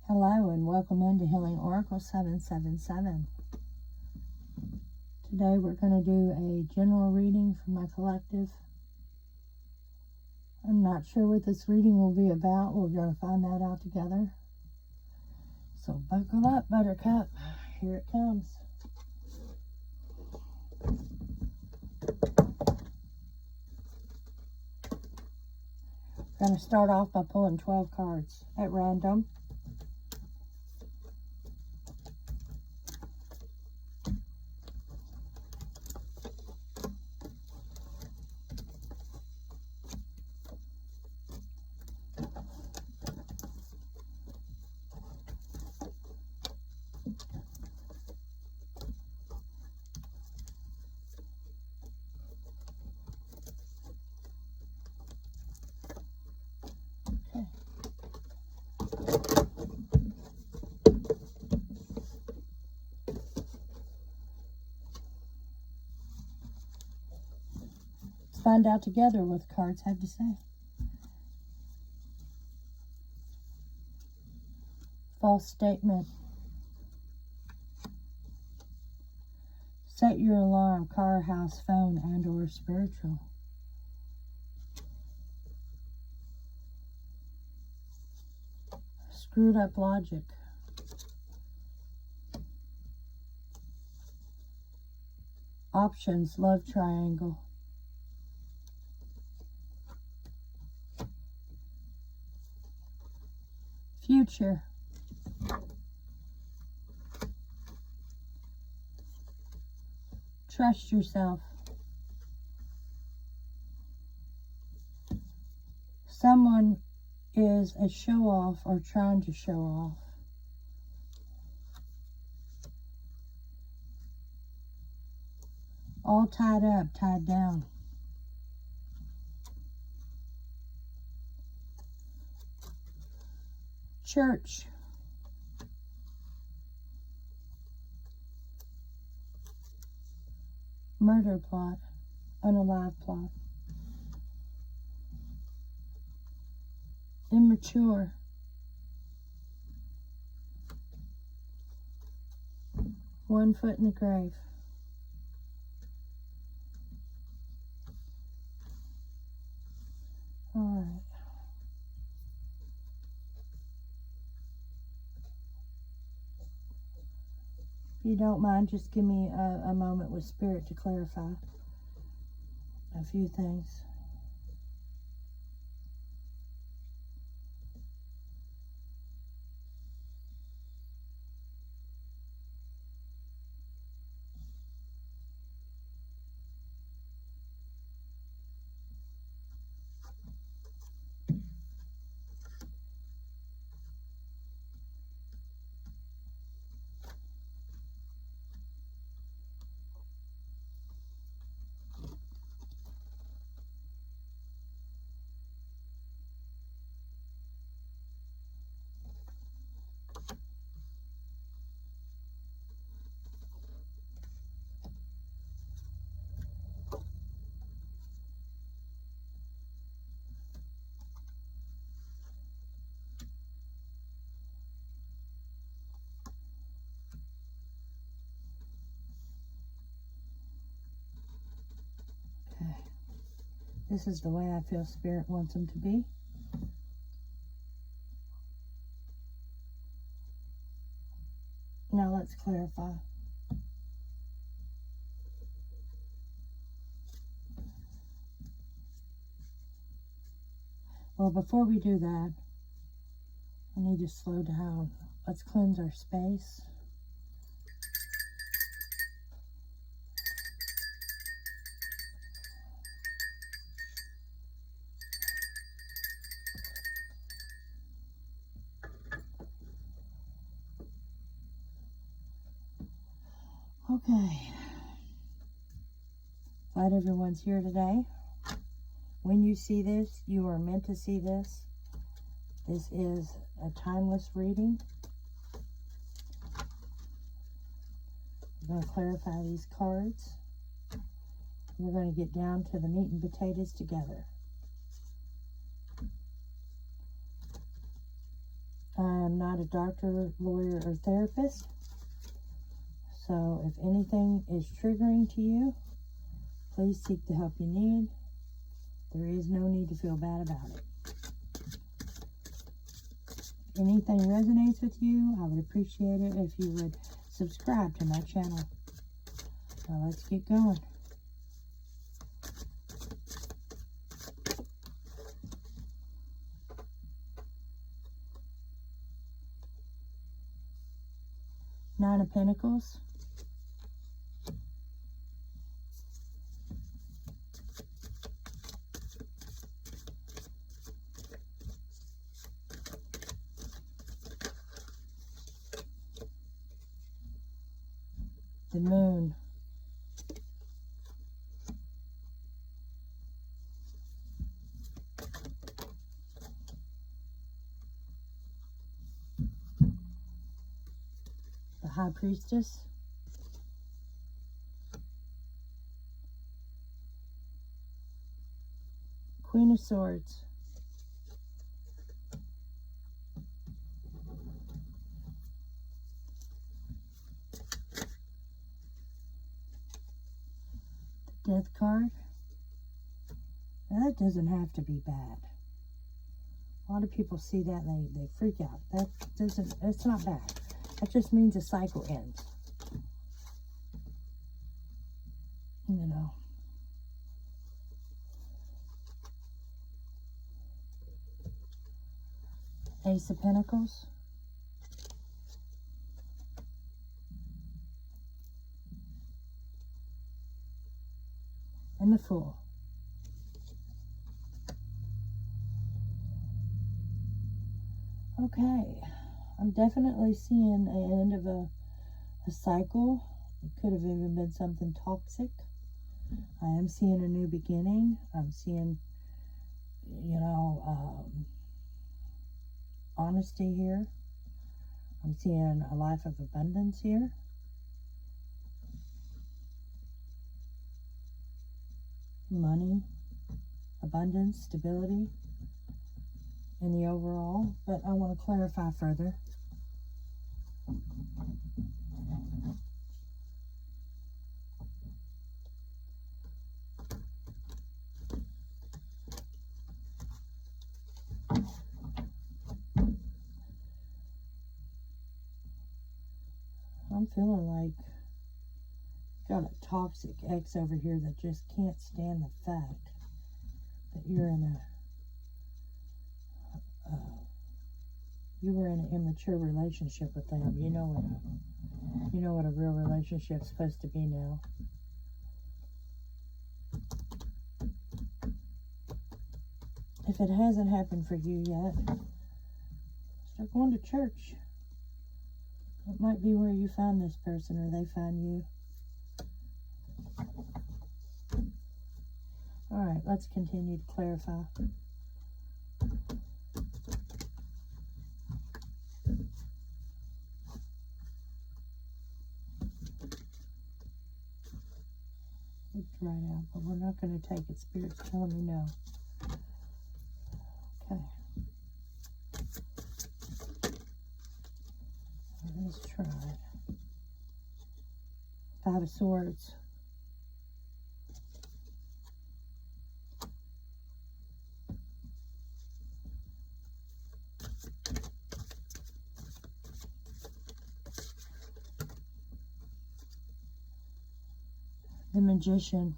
Hello and welcome into Healing Oracle 777. Today we're going to do a general reading for my collective. I'm not sure what this reading will be about. We're going to find that out together. So buckle up, Buttercup. Here it comes. I'm going to start off by pulling 12 cards at random. Find out together what the cards have to say. False statement. Set your alarm, car, house, phone, and or spiritual. Screwed up logic. Options, love triangle. Future. Trust yourself. Someone is a show-off or trying to show off. All tied up, tied down. Church. Murder plot. Unalive plot. Immature. One foot in the grave. All right. If you don't mind, just give me a moment with Spirit to clarify a few things. Okay. This is the way I feel Spirit wants them to be. Now let's clarify. Well, before we do that, I need to slow down. Let's cleanse our space. Okay. Glad everyone's here today. When you see this, you are meant to see this. This is a timeless reading. I'm going to clarify these cards. We're going to get down to the meat and potatoes together. I am not a doctor, lawyer, or therapist. So if anything is triggering to you, please seek the help you need. There is no need to feel bad about it. If anything resonates with you, I would appreciate it if you would subscribe to my channel. Now let's get going. Nine of Pentacles. The Moon. The High Priestess. Queen of Swords. The Death card. Now, that doesn't have to be bad. A lot of people see that and they freak out. It's not bad. That just means a cycle ends. You know. Ace of Pentacles. And the Fool. Okay. I'm definitely seeing an end of a cycle. It could have even been something toxic. I am seeing a new beginning. I'm seeing, you know, honesty here. I'm seeing a life of abundance here. Money, abundance, stability in the overall, but I want to clarify further. I'm feeling like got a toxic ex over here that just can't stand the fact that you're in you were in an immature relationship with them. You know what a real relationship's supposed to be now. If it hasn't happened for you yet, start going to church. It might be where you find this person or they find you. Alright, let's continue to clarify. It's right out, but we're not going to take it. Spirit's telling me no. Okay. Let's try it. Five of Swords. The Magician.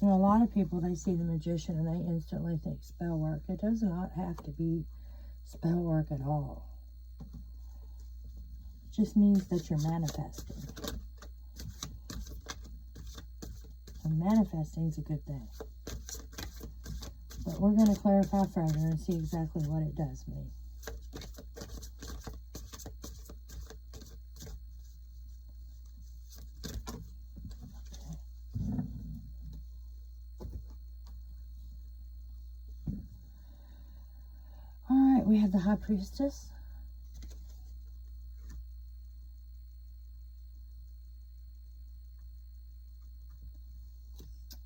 You know, a lot of people, they see the Magician and they instantly think spell work. It does not have to be spell work at all. It just means that you're manifesting. And manifesting is a good thing. But we're going to clarify further and see exactly what it does mean. Alright, we have the High Priestess.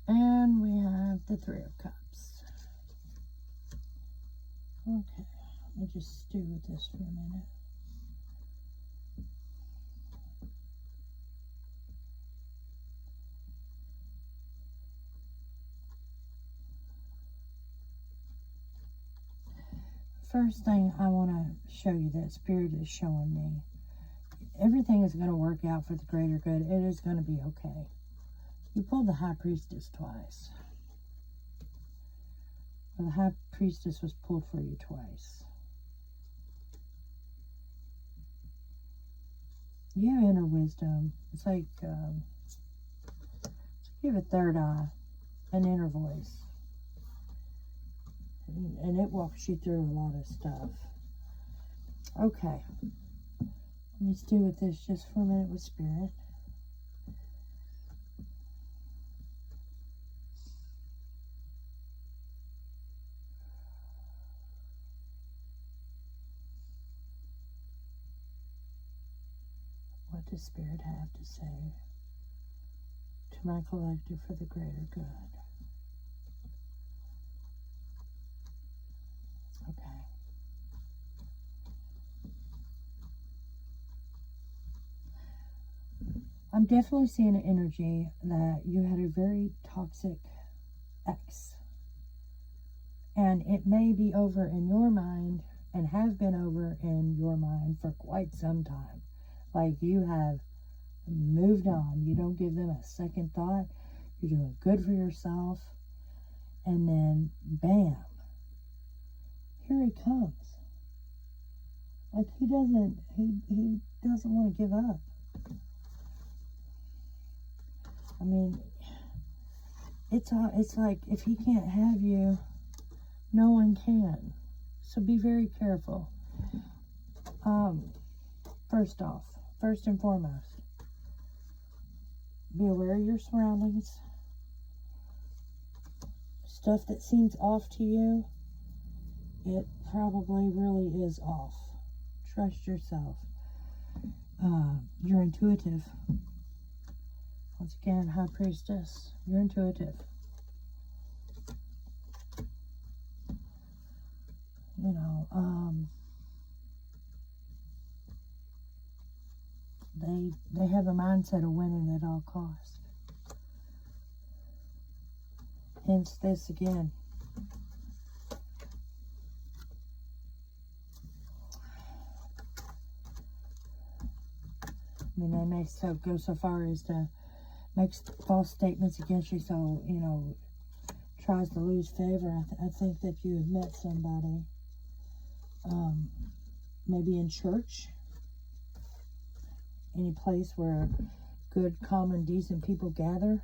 And we have the Three of Cups. Okay, let me just stew with this for a minute. First thing I want to show you that Spirit is showing me. Everything is going to work out for the greater good. It is going to be okay. You pulled the High Priestess twice. Well, the High Priestess was pulled for you twice. You have inner wisdom. It's like you have a third eye, an inner voice. And it walks you through a lot of stuff. Okay. Let me stew with this just for a minute with Spirit. What does Spirit have to say to my collective for the greater good? Okay. I'm definitely seeing an energy that you had a very toxic ex. And it may be over in your mind and have been over in your mind for quite some time. Like you have moved on. You don't give them a second thought. You're doing good for yourself. And then, bam, here he comes. Like he doesn't want to give up. I mean, it's like if he can't have you, no one can. So be very careful. First and foremost, be aware of your surroundings. Stuff that seems off to you, it probably really is off. Trust yourself. You're intuitive. Once again, High Priestess, you're intuitive. You know, they have a mindset of winning at all costs. Hence this again. I mean, they may go so far as to make false statements against you, so, you know, tries to lose favor. I think that you have met somebody, maybe in church, any place where good, common, decent people gather.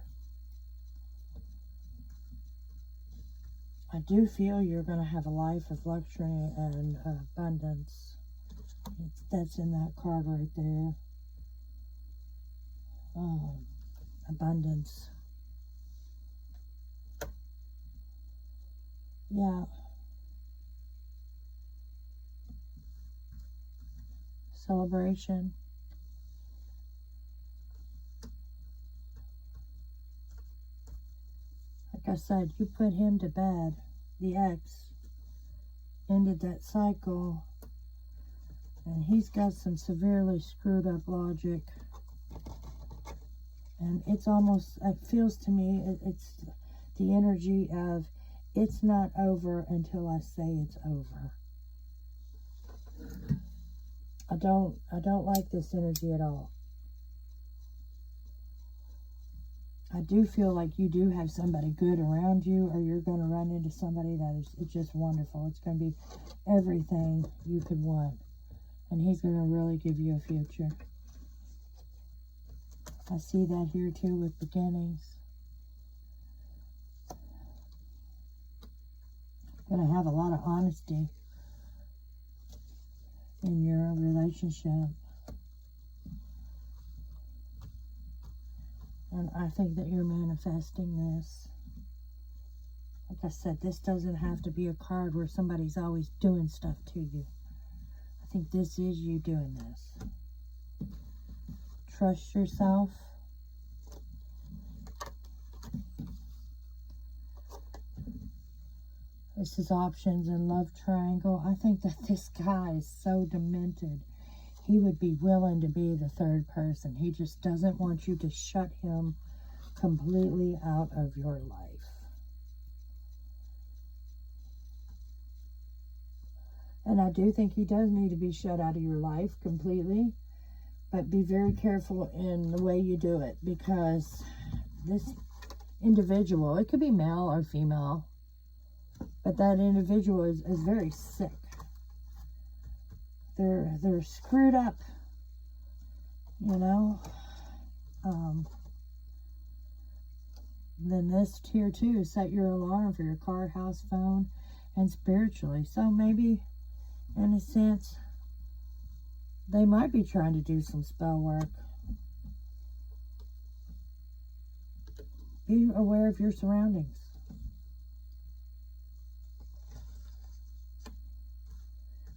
I do feel you're going to have a life of luxury and abundance. That's in that card right there. Abundance. Yeah. Celebration. Like I said, you put him to bed. The ex ended that cycle. And he's got some severely screwed up logic. And it's almost, it feels to me, it's the energy of, it's not over until I say it's over. I don't like this energy at all. I do feel like you do have somebody good around you, or you're going to run into somebody that is it's just wonderful. It's going to be everything you could want. And he's going to really give you a future. I see that here too with beginnings. Going to have a lot of honesty in your relationship. And I think that you're manifesting this. Like I said, this doesn't have to be a card where somebody's always doing stuff to you. I think this is you doing this. Trust yourself. This is options and love triangle. I think that this guy is so demented. He would be willing to be the third person. He just doesn't want you to shut him completely out of your life. And I do think he does need to be shut out of your life completely. But be very careful in the way you do it, because this individual, it could be male or female, but that individual is very sick. They're screwed up, you know. Then this tier 2, set your alarm for your car, house, phone, and spiritually. So maybe, in a sense, they might be trying to do some spell work. Be aware of your surroundings.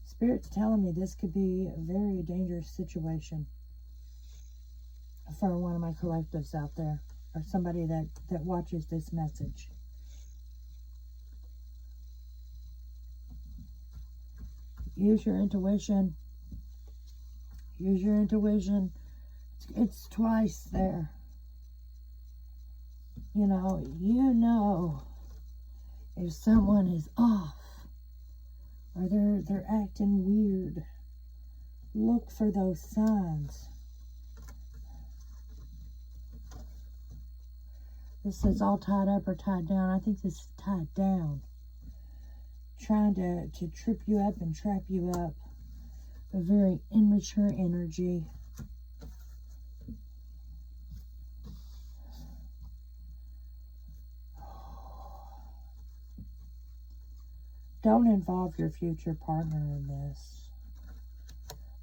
Spirit's telling me this could be a very dangerous situation for one of my collectives out there, or somebody that watches this message. Use your intuition. Use your intuition. It's twice there. You know if someone is off or they're acting weird. Look for those signs. This is all tied up or tied down. I think this is tied down. Trying to trip you up and trap you up. A very immature energy. Don't involve your future partner in this.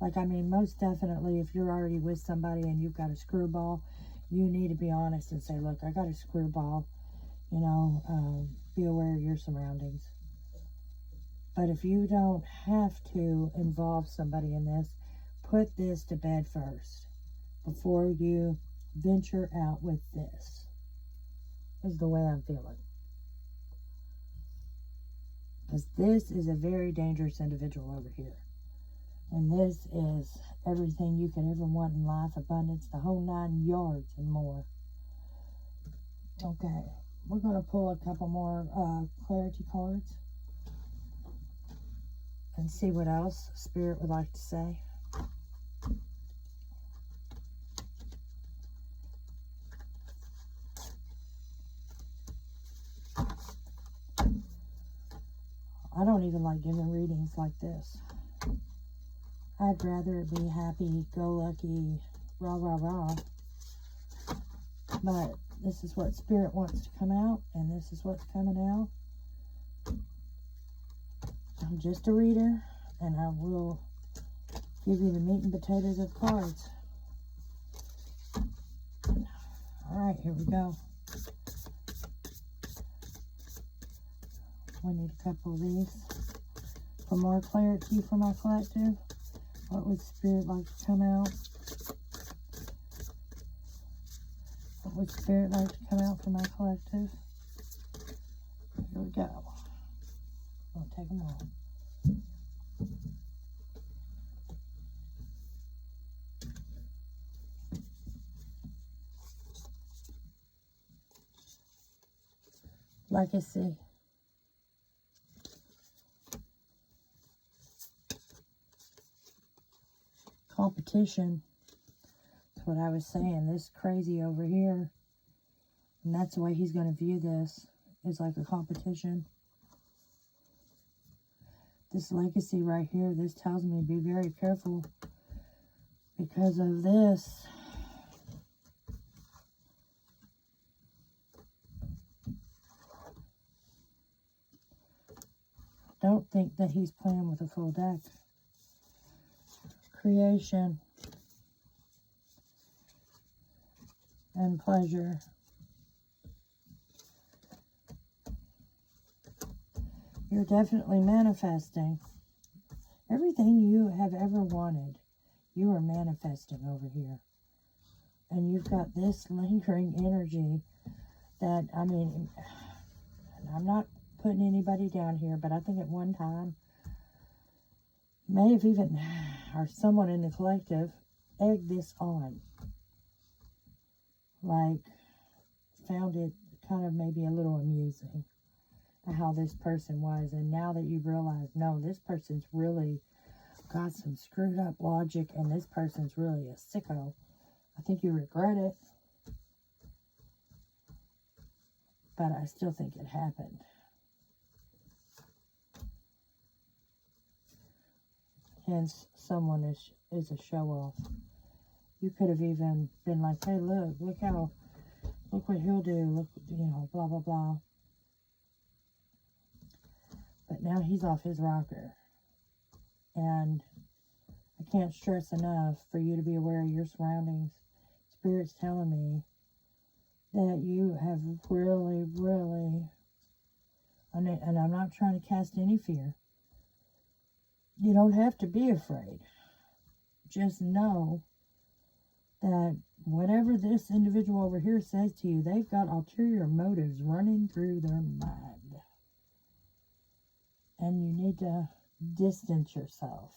Like, I mean, most definitely, if you're already with somebody and you've got a screwball, you need to be honest and say, look, I got a screwball. Be aware of your surroundings. But if you don't have to involve somebody in this, put this to bed first before you venture out with this, is the way I'm feeling. Because this is a very dangerous individual over here. And this is everything you could ever want in life, abundance, the whole 9 yards and more. Okay, we're going to pull a couple more clarity cards and see what else Spirit would like to say. I don't even like giving readings like this. I'd rather it be happy-go-lucky, rah-rah-rah. But this is what Spirit wants to come out, and this is what's coming out. I'm just a reader, and I will give you the meat and potatoes of cards. Alright, here we go. We need a couple of these. For more clarity for my collective, what would Spirit like to come out? What would Spirit like to come out for my collective? Here we go. I'll take them all. Legacy. Competition. That's what I was saying. This crazy over here. And that's the way he's going to view this. Is like a competition. This legacy right here, this tells me to be very careful because of this. Don't think that he's playing with a full deck. Creation and pleasure. You're definitely manifesting. Everything you have ever wanted, you are manifesting over here. And you've got this lingering energy that, I mean, I'm not putting anybody down here, but I think at one time, may have even, or someone in the collective, egged this on. Like, found it kind of maybe a little amusing how this person was. And now that you realize, no, this person's really got some screwed up logic and this person's really a sicko, I think you regret it. But I still think it happened. Hence, someone is a show-off. You could have even been like, hey, look what he'll do, look, you know, blah, blah, blah. But now he's off his rocker. And I can't stress enough for you to be aware of your surroundings. Spirit's telling me that you have really, really, and I'm not trying to cast any fear. You don't have to be afraid. Just know that whatever this individual over here says to you, they've got ulterior motives running through their mind. And you need to distance yourself.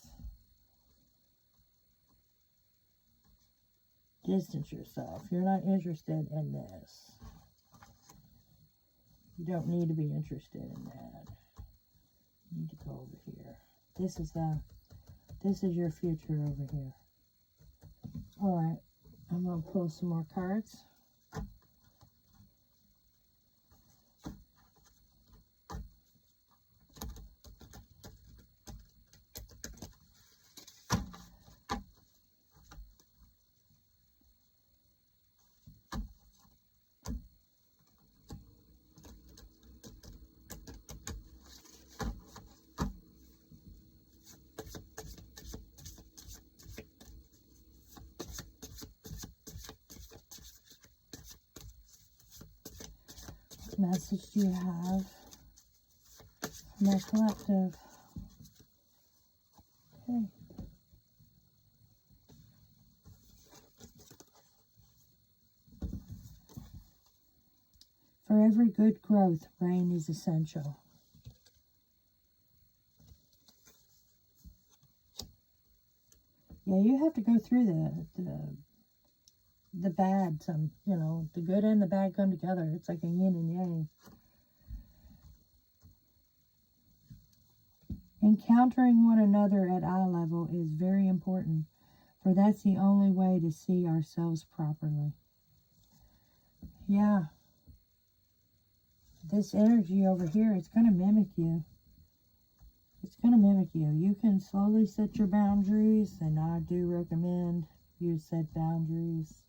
Distance yourself. You're not interested in this. You don't need to be interested in that. You need to go over here. This is your future over here. Alright, I'm going to pull some more cards. What message do you have from our collective? Okay. For every good growth, rain is essential. Yeah, you have to go through the bad, you know, the good and the bad come together. It's like a yin and yang. Encountering one another at eye level is very important, for that's the only way to see ourselves properly. Yeah. This energy over here, it's going to mimic you. It's going to mimic you. You can slowly set your boundaries, and I do recommend you set boundaries.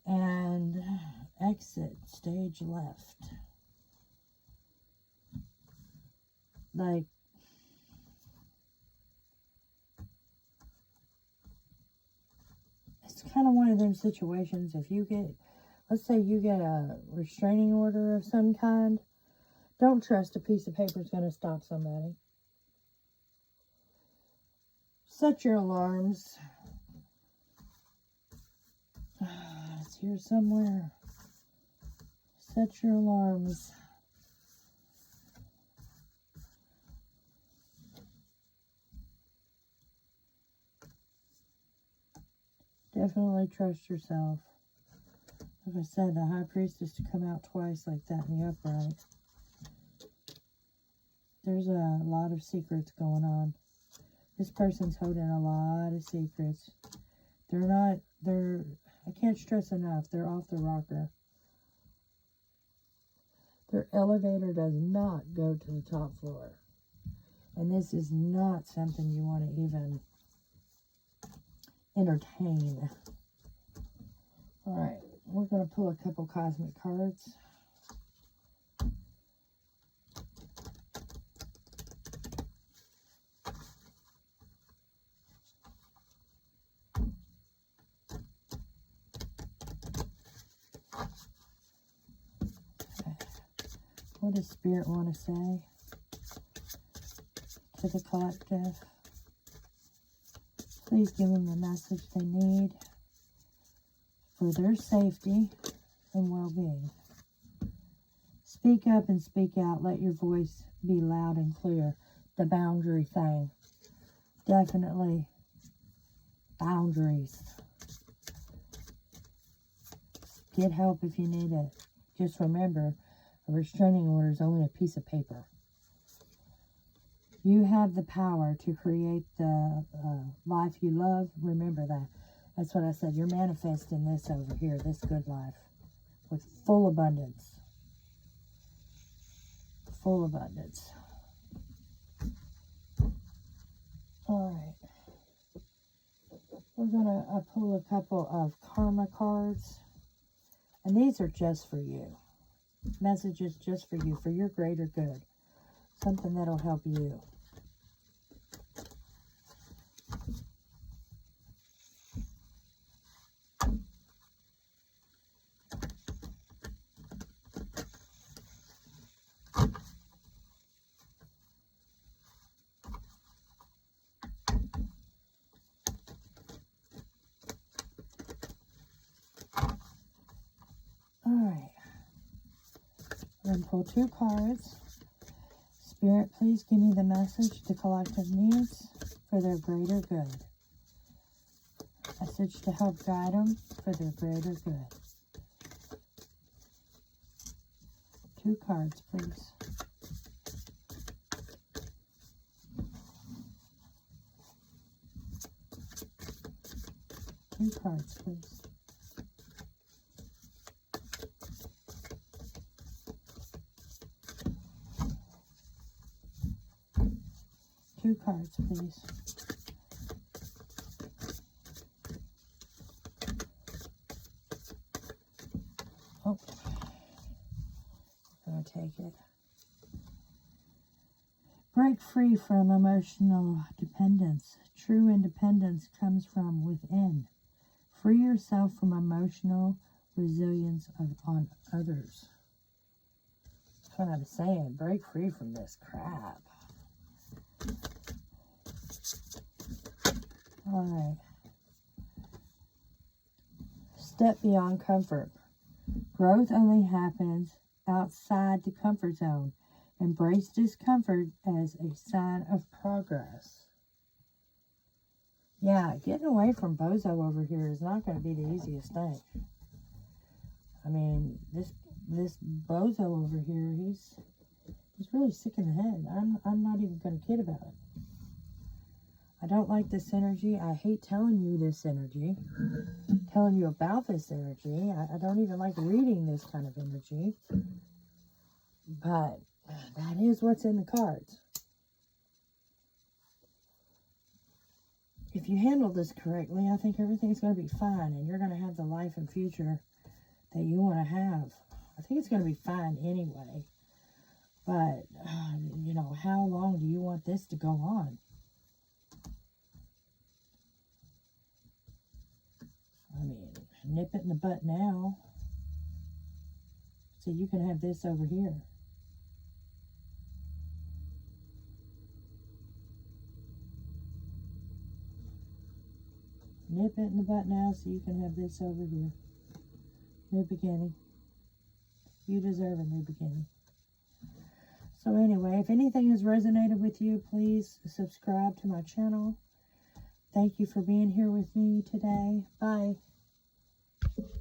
And exit stage left. Like, it's kind of one of them situations. If you get, let's say you get a restraining order of some kind, don't trust a piece of paper is going to stop somebody. Set your alarms. It's here somewhere. Set your alarms. Definitely trust yourself. Like I said, the High Priestess to come out twice like that in the upright. There's a lot of secrets going on. This person's holding a lot of secrets. I can't stress enough, they're off the rocker. Their elevator does not go to the top floor. And this is not something you want to even entertain. Alright, we're going to pull a couple cosmic cards. What does Spirit want to say to the collective? Please give them the message they need for their safety and well-being. Speak up and speak out. Let your voice be loud and clear. The boundary thing. Definitely boundaries. Get help if you need it. Just remember, a restraining order is only a piece of paper. You have the power to create the life you love. Remember that. That's what I said. You're manifesting this over here, this good life, with full abundance. Full abundance. All right. We're going to pull a couple of karma cards. And these are just for you. Messages just for you, for your greater good. Something that'll help you. Alright. I'm going to pull 2 cards. Spirit, please give me the message the collective needs for their greater good. Message to help guide them for their greater good. 2 cards, please. 2 cards, please. 2 cards, please. Oh, I'm going to take it. Break free from emotional dependence. True independence comes from within. Free yourself from emotional resilience on others. That's what I'm saying. Break free from this crap. All right. Step beyond comfort. Growth only happens outside the comfort zone. Embrace discomfort as a sign of progress. Yeah, getting away from Bozo over here is not going to be the easiest thing. I mean, this Bozo over here, he's really sick in the head. I'm not even going to kid about it. I don't like this energy. I hate telling you this energy, telling you about this energy. I don't even like reading this kind of energy. But that is what's in the cards. If you handle this correctly, I think everything's going to be fine, and you're going to have the life and future that you want to have. I think it's going to be fine anyway. But, you know, how long do you want this to go on? I mean, nip it in the butt now, so you can have this over here. Nip it in the butt now so you can have this over here. New beginning. You deserve a new beginning. So anyway, if anything has resonated with you, please subscribe to my channel. Thank you for being here with me today. Bye.